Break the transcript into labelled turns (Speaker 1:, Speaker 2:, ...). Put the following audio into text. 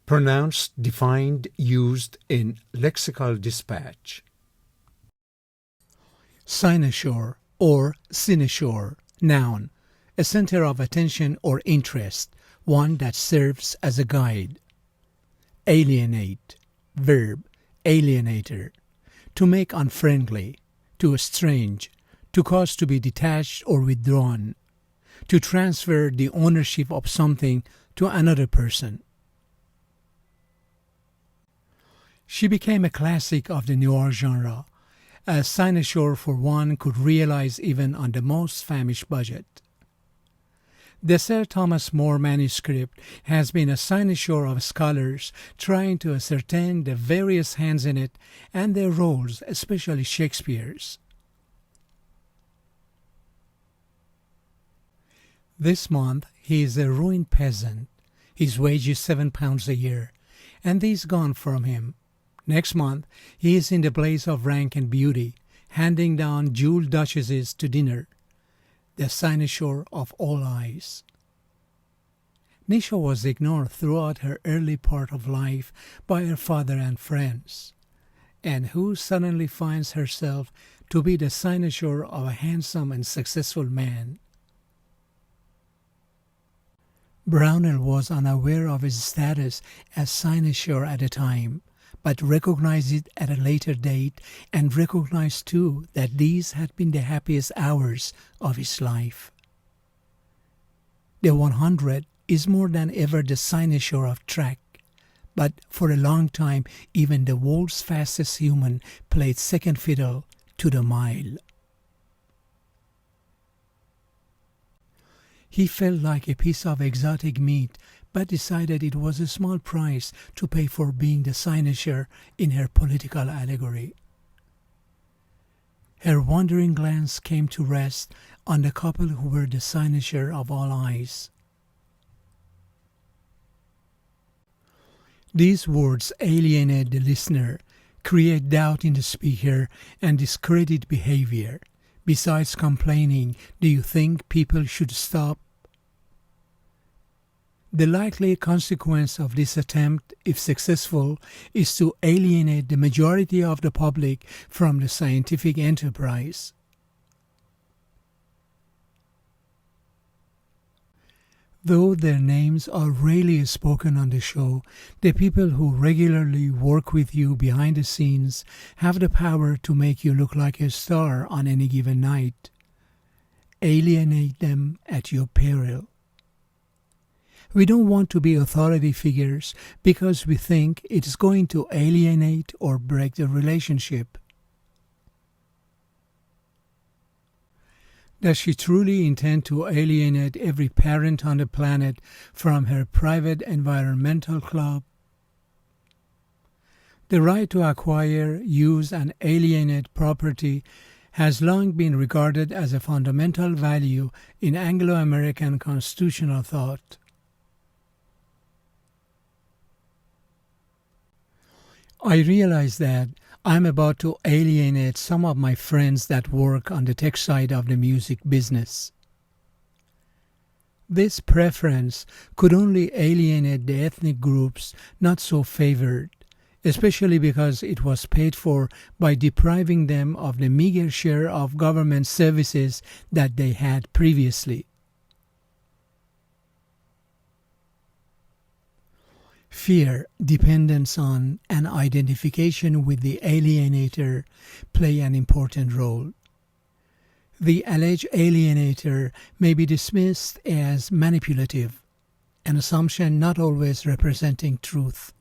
Speaker 1: Pronounced, defined, used in lexical dispatch. Cynosure or cynosure, noun, a center of attention or interest, one that serves as a guide. Alienate, verb, alienator, to make unfriendly, to estrange, to cause to be detached or withdrawn, to transfer the ownership of something to another person. She became a classic of the noir genre, a cynosure for one could realize even on the most famished budget. The Sir Thomas More manuscript has been a cynosure of scholars trying to ascertain the various hands in it and their roles, especially Shakespeare's. This month he is a ruined peasant. His wage is £7 a year, and these gone from him. Next month he is in the blaze of rank and beauty, handing down jeweled duchesses to dinner, the cynosure of all eyes. Nisha was ignored throughout her early part of life by her father and friends, and who suddenly finds herself to be the cynosure of a handsome and successful man. Brownell was unaware of his status as cynosure at the time, but recognized it at a later date and recognized too that these had been the happiest hours of his life. The 100 is more than ever the cynosure of track, but for a long time even the world's fastest human played second fiddle to the mile. He felt like a piece of exotic meat, but decided it was a small price to pay for being the cynosure in her political allegory. Her wandering glance came to rest on the couple who were the cynosure of all eyes. These words alienate the listener, create doubt in the speaker, and discredit behavior. Besides complaining, do you think people should stop? The likely consequence of this attempt, if successful, is to alienate the majority of the public from the scientific enterprise. Though their names are rarely spoken on the show, the people who regularly work with you behind the scenes have the power to make you look like a star on any given night. Alienate them at your peril. We don't want to be authority figures because we think it is going to alienate or break the relationship. Does she truly intend to alienate every parent on the planet from her private environmental club? The right to acquire, use, and alienate property has long been regarded as a fundamental value in Anglo-American constitutional thought. I realize that I'm about to alienate some of my friends that work on the tech side of the music business. This preference could only alienate the ethnic groups not so favored, especially because it was paid for by depriving them of the meager share of government services that they had previously. Fear, dependence on, and identification with the alienator play an important role. The alleged alienator may be dismissed as manipulative, an assumption not always representing truth.